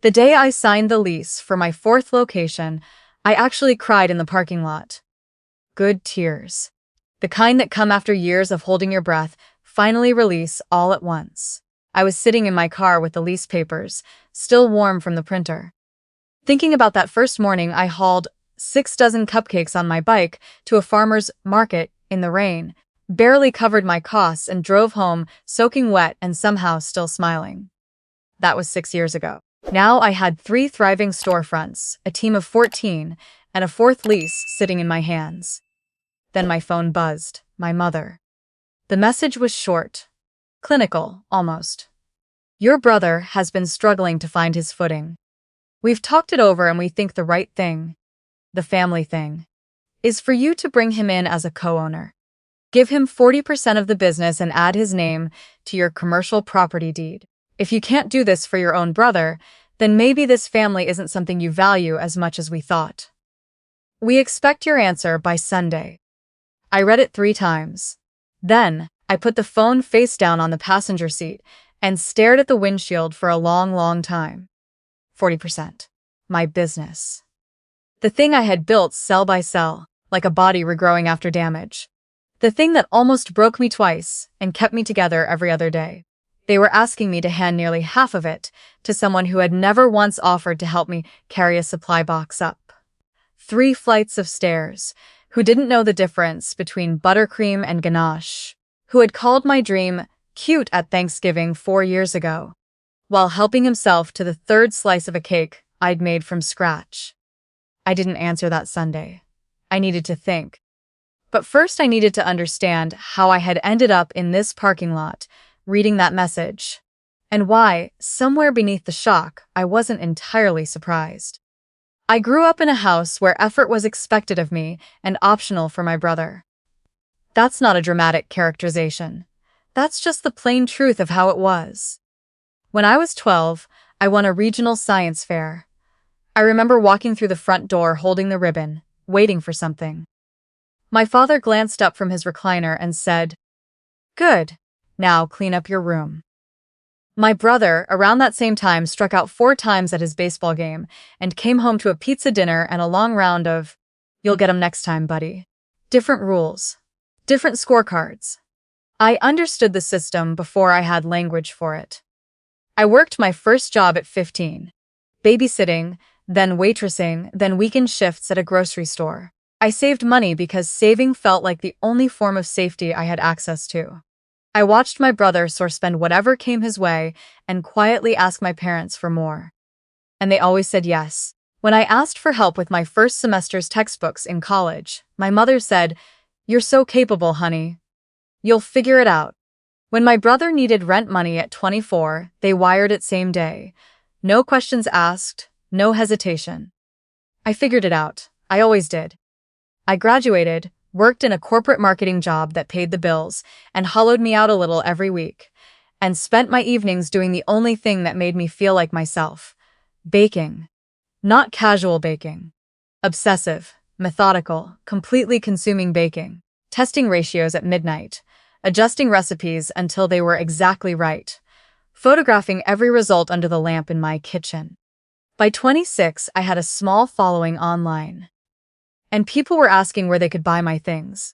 The day I signed the lease for my fourth location, I actually cried in the parking lot. Good tears. The kind that come after years of holding your breath, finally release all at once. I was sitting in my car with the lease papers, still warm from the printer. Thinking about that first morning, I hauled 6 dozen cupcakes on my bike to a farmer's market in the rain, barely covered my costs, and drove home soaking wet and somehow still smiling. That was 6 years ago. Now I had 3 thriving storefronts, a team of 14, and a fourth lease sitting in my hands. Then my phone buzzed. My mother. The message was short. Clinical, almost. Your brother has been struggling to find his footing. We've talked it over and we think the right thing, the family thing, is for you to bring him in as a co-owner. Give him 40% of the business and add his name to your commercial property deed. If you can't do this for your own brother, then maybe this family isn't something you value as much as we thought. We expect your answer by Sunday. I read it 3 times. Then, I put the phone face down on the passenger seat and stared at the windshield for a long, long time. 40%. My business. The thing I had built cell by cell, like a body regrowing after damage. The thing that almost broke me twice and kept me together every other day. They were asking me to hand nearly half of it to someone who had never once offered to help me carry a supply box up 3 flights of stairs, who didn't know the difference between buttercream and ganache, who had called my dream cute at Thanksgiving 4 years ago, while helping himself to the 3rd slice of a cake I'd made from scratch. I didn't answer that Sunday. I needed to think. But first I needed to understand how I had ended up in this parking lot, reading that message, and why, somewhere beneath the shock, I wasn't entirely surprised. I grew up in a house where effort was expected of me and optional for my brother. That's not a dramatic characterization. That's just the plain truth of how it was. When I was 12, I won a regional science fair. I remember walking through the front door holding the ribbon, waiting for something. My father glanced up from his recliner and said, "Good. Now clean up your room." My brother, around that same time, struck out 4 times at his baseball game and came home to a pizza dinner and a long round of, "You'll get 'em next time, buddy." Different rules. Different scorecards. I understood the system before I had language for it. I worked my first job at 15. Babysitting, then waitressing, then weekend shifts at a grocery store. I saved money because saving felt like the only form of safety I had access to. I watched my brother spend whatever came his way and quietly ask my parents for more. And they always said yes. When I asked for help with my first semester's textbooks in college, my mother said, "You're so capable, honey. You'll figure it out." When my brother needed rent money at 24, they wired it same day. No questions asked, no hesitation. I figured it out. I always did. I graduated, worked in a corporate marketing job that paid the bills and hollowed me out a little every week, and spent my evenings doing the only thing that made me feel like myself: baking. Not casual baking. Obsessive, methodical, completely consuming baking. Testing ratios at midnight. Adjusting recipes until they were exactly right. Photographing every result under the lamp in my kitchen. By 26, I had a small following online. And people were asking where they could buy my things.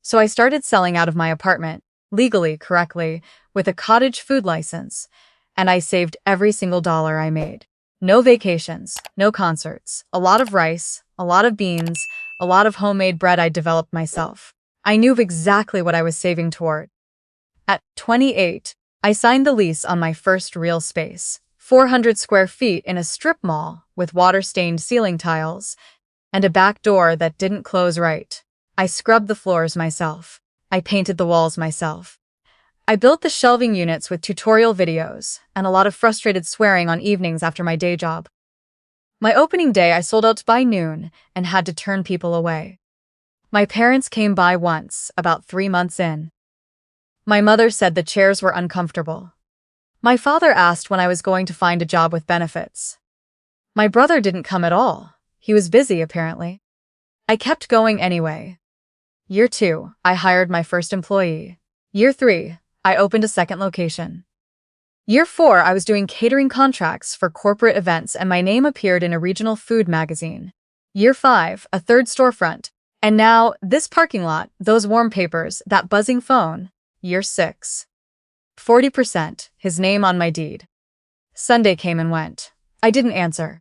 So I started selling out of my apartment, legally, correctly, with a cottage food license, and I saved every single dollar I made. No vacations, no concerts, a lot of rice, a lot of beans, a lot of homemade bread I developed myself. I knew exactly what I was saving toward. At 28, I signed the lease on my first real space, 400 square feet in a strip mall with water-stained ceiling tiles and a back door that didn't close right. I scrubbed the floors myself. I painted the walls myself. I built the shelving units with tutorial videos and a lot of frustrated swearing on evenings after my day job. My opening day, I sold out by noon and had to turn people away. My parents came by once, about 3 months in. My mother said the chairs were uncomfortable. My father asked when I was going to find a job with benefits. My brother didn't come at all. He was busy, apparently. I kept going anyway. Year 2, I hired my first employee. Year 3, I opened a second location. Year 4, I was doing catering contracts for corporate events and my name appeared in a regional food magazine. Year 5, a third storefront. And now, this parking lot, those warm papers, that buzzing phone. Year 6. 40%, his name on my deed. Sunday came and went. I didn't answer.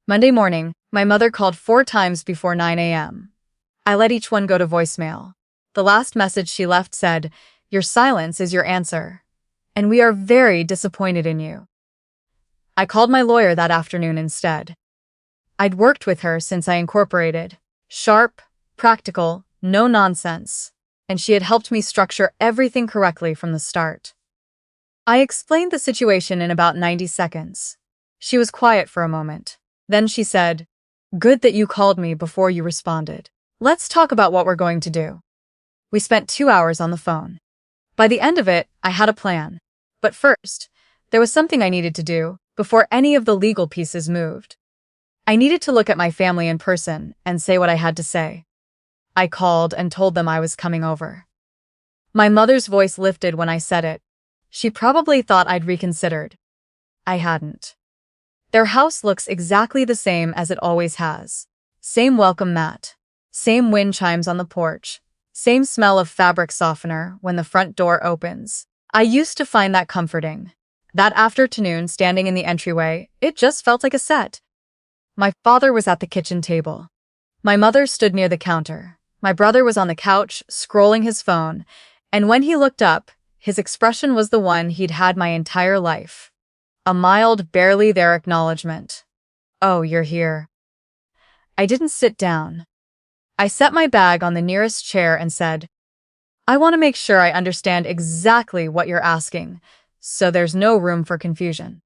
Monday morning, my mother called 4 times before 9 a.m. I let each one go to voicemail. The last message she left said, "Your silence is your answer, and we are very disappointed in you." I called my lawyer that afternoon instead. I'd worked with her since I incorporated. Sharp, practical, no nonsense, and she had helped me structure everything correctly from the start. I explained the situation in about 90 seconds. She was quiet for a moment. Then she said, "Good that you called me before you responded. Let's talk about what we're going to do." We spent 2 hours on the phone. By the end of it, I had a plan. But first, there was something I needed to do before any of the legal pieces moved. I needed to look at my family in person and say what I had to say. I called and told them I was coming over. My mother's voice lifted when I said it. She probably thought I'd reconsidered. I hadn't. Their house looks exactly the same as it always has. Same welcome mat. Same wind chimes on the porch. Same smell of fabric softener when the front door opens. I used to find that comforting. That afternoon, standing in the entryway, it just felt like a set. My father was at the kitchen table. My mother stood near the counter. My brother was on the couch, scrolling his phone, and when he looked up, his expression was the one he'd had my entire life. A mild, barely there acknowledgement. "Oh, you're here." I didn't sit down. I set my bag on the nearest chair and said, "I want to make sure I understand exactly what you're asking, so there's no room for confusion."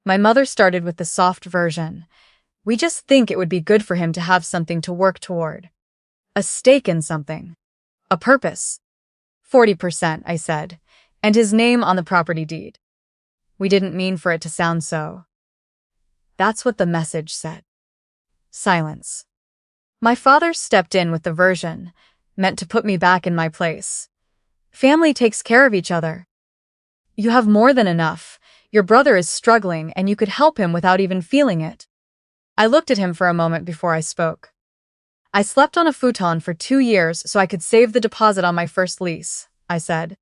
My mother started with the soft version. "We just think it would be good for him to have something to work toward. A stake in something. A purpose." 40%, I said, "and his name on the property deed." We didn't mean for it to sound so. That's what the message said. Silence. My father stepped in with the version, meant to put me back in my place. "Family takes care of each other. You have more than enough. Your brother is struggling and you could help him without even feeling it." I looked at him for a moment before I spoke. "I slept on a futon for 2 years so I could save the deposit on my first lease," I said.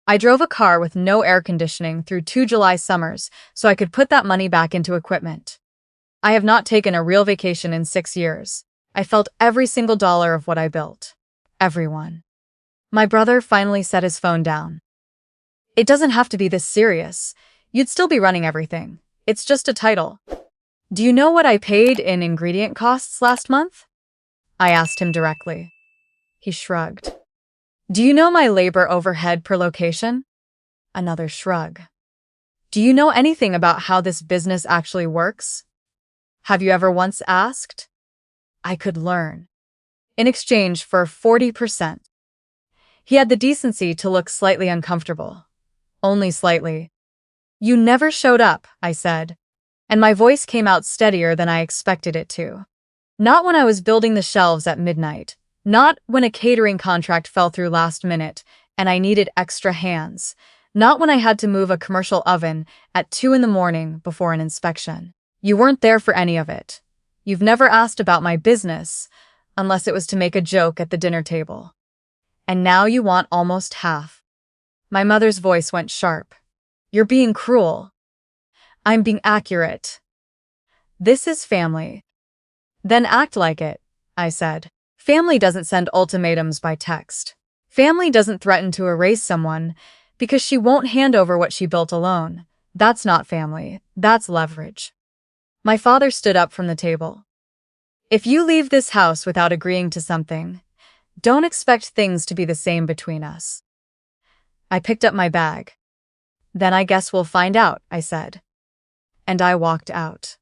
"I drove a car with no air conditioning through 2 July summers so I could put that money back into equipment. I have not taken a real vacation in 6 years. I felt every single dollar of what I built. Everyone." My brother finally set his phone down. "It doesn't have to be this serious. You'd still be running everything. It's just a title. Do you know what I paid in ingredient costs last month?" I asked him directly. He shrugged. "Do you know my labor overhead per location?" Another shrug. "Do you know anything about how this business actually works? Have you ever once asked?" I could learn. In exchange for 40%. He had the decency to look slightly uncomfortable. Only slightly. "You never showed up," I said, and my voice came out steadier than I expected it to. Not when I was building the shelves at midnight. Not when a catering contract fell through last minute and I needed extra hands. Not when I had to move a commercial oven at 2 in the morning before an inspection. You weren't there for any of it. You've never asked about my business, unless it was to make a joke at the dinner table. And now you want almost half. My mother's voice went sharp. "You're being cruel." "I'm being accurate. This is family." "Then act like it," I said. Family doesn't send ultimatums by text. Family doesn't threaten to erase someone because she won't hand over what she built alone. That's not family. That's leverage. My father stood up from the table. "If you leave this house without agreeing to something, don't expect things to be the same between us." I picked up my bag. "Then I guess we'll find out," I said. And I walked out.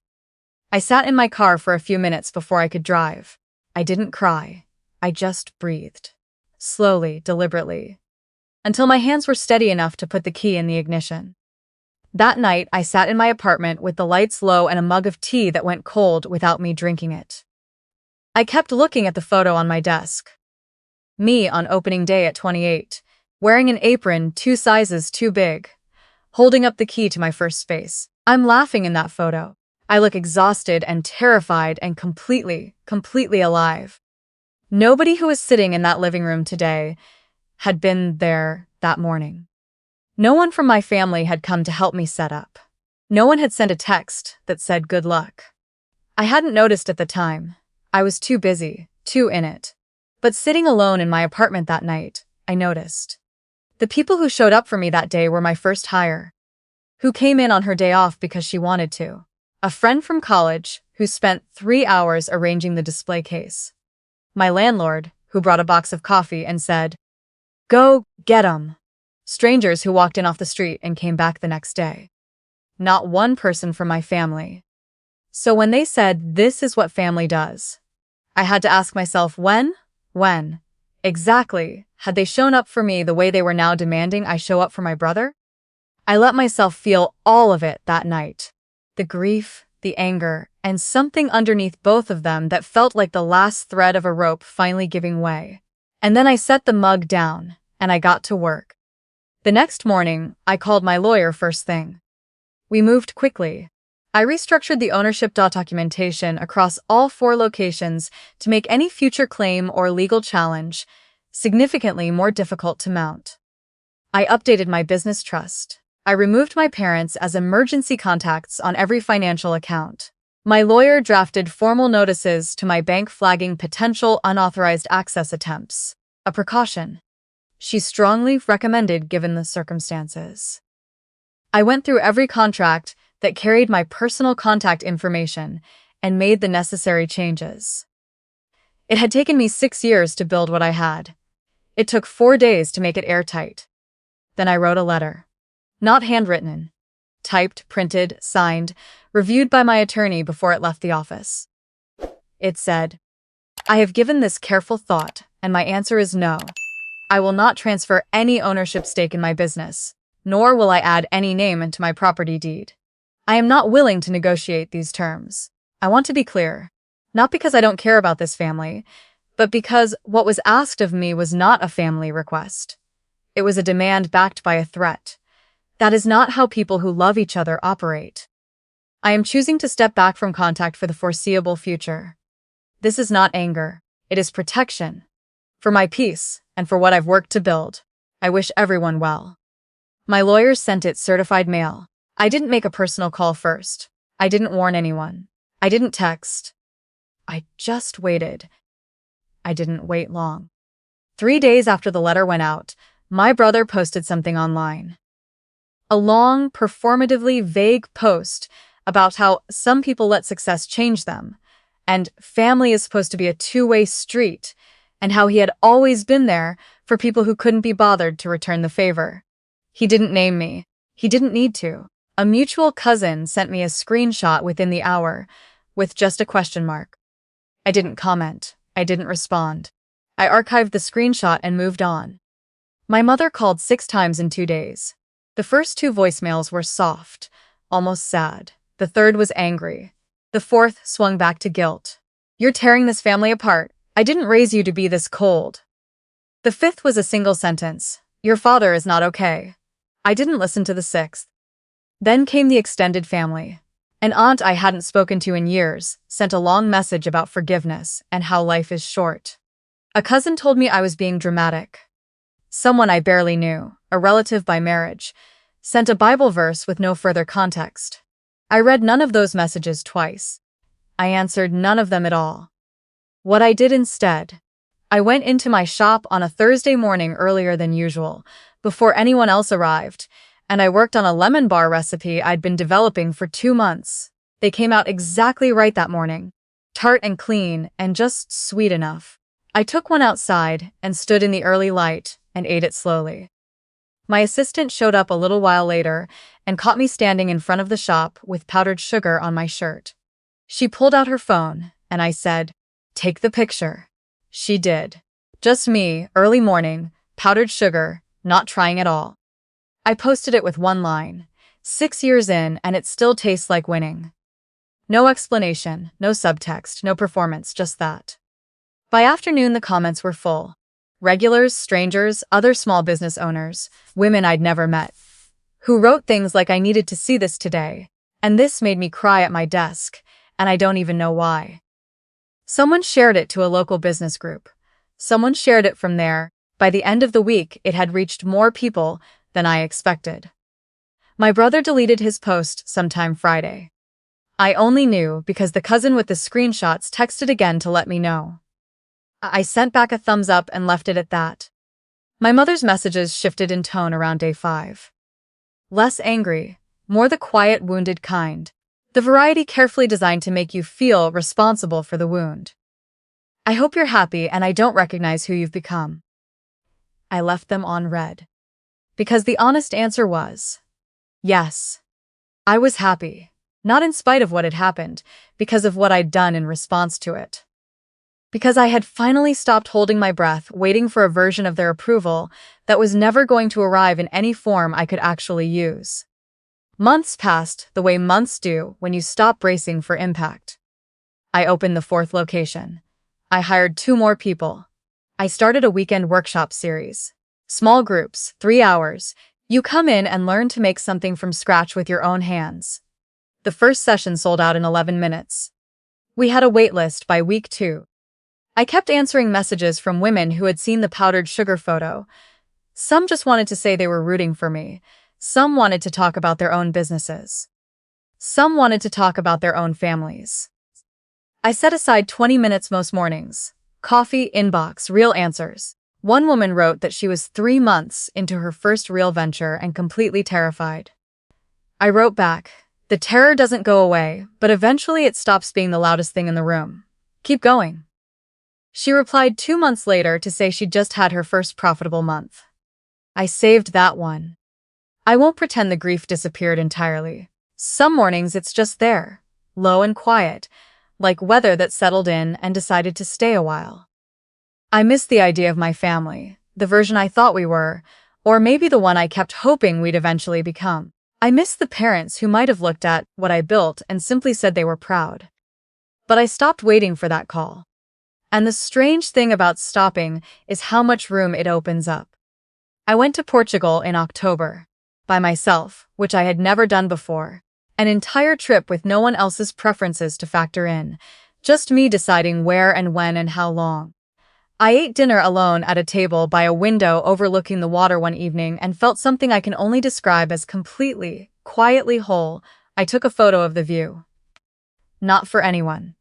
I sat in my car for a few minutes before I could drive. I didn't cry. I just breathed. Slowly, deliberately. Until my hands were steady enough to put the key in the ignition. That night, I sat in my apartment with the lights low and a mug of tea that went cold without me drinking it. I kept looking at the photo on my desk. Me on opening day at 28, wearing an apron 2 sizes too big. holding up the key to my first space. I'm laughing in that photo. I look exhausted and terrified and completely alive. Nobody who was sitting in that living room today had been there that morning. No one from my family had come to help me set up. No one had sent a text that said good luck. I hadn't noticed at the time. I was too busy, too in it. But sitting alone in my apartment that night, I noticed. The people who showed up for me that day were my first hire, who came in on her day off because she wanted to. A friend from college who spent 3 hours arranging the display case. My landlord, who brought a box of coffee and said, "Go get 'em." Strangers who walked in off the street and came back the next day. Not one person from my family. So when they said, "This is what family does," I had to ask myself when, exactly, had they shown up for me the way they were now demanding I show up for my brother? I let myself feel all of it that night. The grief, the anger, and something underneath both of them that felt like the last thread of a rope finally giving way. And then I set the mug down, and I got to work. The next morning, I called my lawyer first thing. We moved quickly. I restructured the ownership documentation across all 4 locations to make any future claim or legal challenge significantly more difficult to mount. I updated my business trust. I removed my parents as emergency contacts on every financial account. My lawyer drafted formal notices to my bank flagging potential unauthorized access attempts, a precaution she strongly recommended given the circumstances. I went through every contract that carried my personal contact information and made the necessary changes. It had taken me 6 years to build what I had. It took 4 days to make it airtight. Then I wrote a letter. Not handwritten. Typed, printed, signed, reviewed by my attorney before it left the office. It said, "I have given this careful thought, and my answer is no. I will not transfer any ownership stake in my business, nor will I add any name into my property deed. I am not willing to negotiate these terms. I want to be clear, not because I don't care about this family, but because what was asked of me was not a family request. It was a demand backed by a threat. That is not how people who love each other operate. I am choosing to step back from contact for the foreseeable future. This is not anger. It is protection. For my peace, and for what I've worked to build. I wish everyone well." My lawyers sent it certified mail. I didn't make a personal call first. I didn't warn anyone. I didn't text. I just waited. I didn't wait long. 3 days after the letter went out, my brother posted something online. A long, performatively vague post about how some people let success change them, and family is supposed to be a two-way street, and how he had always been there for people who couldn't be bothered to return the favor. He didn't name me. He didn't need to. A mutual cousin sent me a screenshot within the hour, with just a question mark. I didn't comment. I didn't respond. I archived the screenshot and moved on. My mother called 6 times in 2 days. The first 2 voicemails were soft, almost sad. The third was angry. The fourth swung back to guilt. "You're tearing this family apart. I didn't raise you to be this cold." The fifth was a single sentence. "Your father is not okay." I didn't listen to the 6th. Then came the extended family. An aunt I hadn't spoken to in years sent a long message about forgiveness and how life is short. A cousin told me I was being dramatic. Someone I barely knew, a relative by marriage, sent a Bible verse with no further context. I read none of those messages twice. I answered none of them at all. What I did instead, I went into my shop on a Thursday morning earlier than usual, before anyone else arrived, and I worked on a lemon bar recipe I'd been developing for 2 months. They came out exactly right that morning, tart and clean and just sweet enough. I took one outside and stood in the early light and ate it slowly. My assistant showed up a little while later and caught me standing in front of the shop with powdered sugar on my shirt. She pulled out her phone, and I said, "Take the picture." She did. Just me, early morning, powdered sugar, not trying at all. I posted it with one line. 6 years in, and it still tastes like winning. No explanation, no subtext, no performance, just that. By afternoon, the comments were full. Regulars, strangers, other small business owners, women I'd never met. who wrote things like I needed to see this today, and this made me cry at my desk, and I don't even know why. Someone shared it to a local business group. Someone shared it from there. By the end of the week, it had reached more people than I expected. My brother deleted his post sometime Friday. I only knew because the cousin with the screenshots texted again to let me know. I sent back a thumbs up and left it at that. My mother's messages shifted in tone around day 5. Less angry, more the quiet, wounded kind. The variety carefully designed to make you feel responsible for the wound. I hope you're happy and I don't recognize who you've become. I left them on read. Because the honest answer was, yes. I was happy, not in spite of what had happened, because of what I'd done in response to it. Because I had finally stopped holding my breath, waiting for a version of their approval that was never going to arrive in any form I could actually use. Months passed the way months do when you stop bracing for impact. I opened the 4th location. I hired 2 more people. I started a weekend workshop series. Small groups, 3 hours. You come in and learn to make something from scratch with your own hands. The first session sold out in 11 minutes. We had a wait list by week 2. I kept answering messages from women who had seen the powdered sugar photo. Some just wanted to say they were rooting for me. Some wanted to talk about their own businesses. Some wanted to talk about their own families. I set aside 20 minutes most mornings. Coffee, inbox, real answers. One woman wrote that she was 3 months into her first real venture and completely terrified. I wrote back, the terror doesn't go away, but eventually it stops being the loudest thing in the room. Keep going. She replied 2 months later to say she'd just had her first profitable month. I saved that one. I won't pretend the grief disappeared entirely. Some mornings it's just there, low and quiet, like weather that settled in and decided to stay a while. I miss the idea of my family, the version I thought we were, or maybe the one I kept hoping we'd eventually become. I miss the parents who might have looked at what I built and simply said they were proud. But I stopped waiting for that call. And the strange thing about stopping is how much room it opens up. I went to Portugal in October, by myself, which I had never done before. An entire trip with no one else's preferences to factor in, just me deciding where and when and how long. I ate dinner alone at a table by a window overlooking the water one evening and felt something I can only describe as completely, quietly whole. I took a photo of the view. Not for anyone.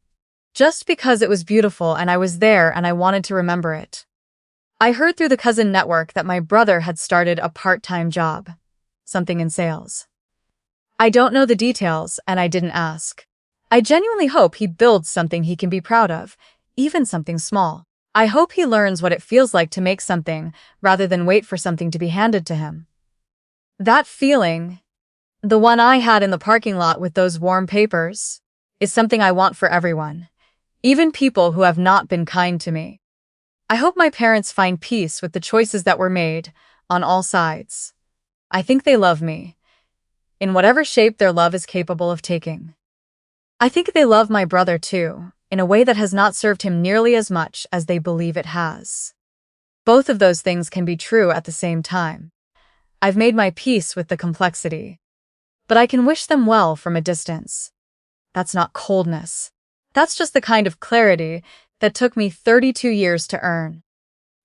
Just because it was beautiful and I was there and I wanted to remember it. I heard through the cousin network that my brother had started a part-time job, something in sales. I don't know the details and I didn't ask. I genuinely hope he builds something he can be proud of, even something small. I hope he learns what it feels like to make something rather than wait for something to be handed to him. That feeling, the one I had in the parking lot with those warm papers, is something I want for everyone. Even people who have not been kind to me. I hope my parents find peace with the choices that were made, on all sides. I think they love me, in whatever shape their love is capable of taking. I think they love my brother too, in a way that has not served him nearly as much as they believe it has. Both of those things can be true at the same time. I've made my peace with the complexity. But I can wish them well from a distance. That's not coldness. That's just the kind of clarity that took me 32 years to earn.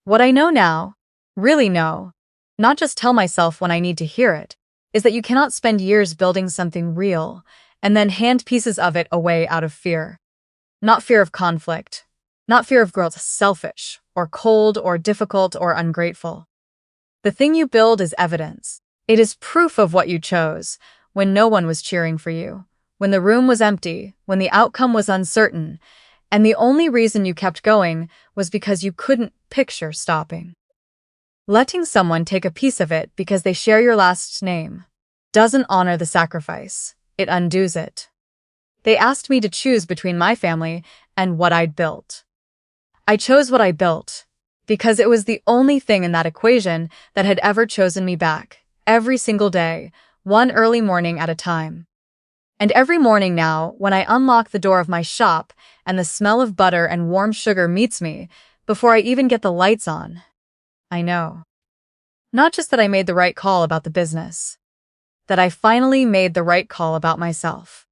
What I know now, really know, not just tell myself when I need to hear it, is that you cannot spend years building something real and then hand pieces of it away out of fear. Not fear of conflict, not fear of growth selfish or cold or difficult or ungrateful. The thing you build is evidence. It is proof of what you chose when no one was cheering for you. When the room was empty, when the outcome was uncertain, and the only reason you kept going was because you couldn't picture stopping. Letting someone take a piece of it because they share your last name doesn't honor the sacrifice, it undoes it. They asked me to choose between my family and what I'd built. I chose what I built because it was the only thing in that equation that had ever chosen me back, every single day, one early morning at a time. And every morning now, when I unlock the door of my shop and the smell of butter and warm sugar meets me, before I even get the lights on, I know. Not just that I made the right call about the business, that I finally made the right call about myself.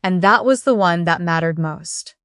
And that was the one that mattered most.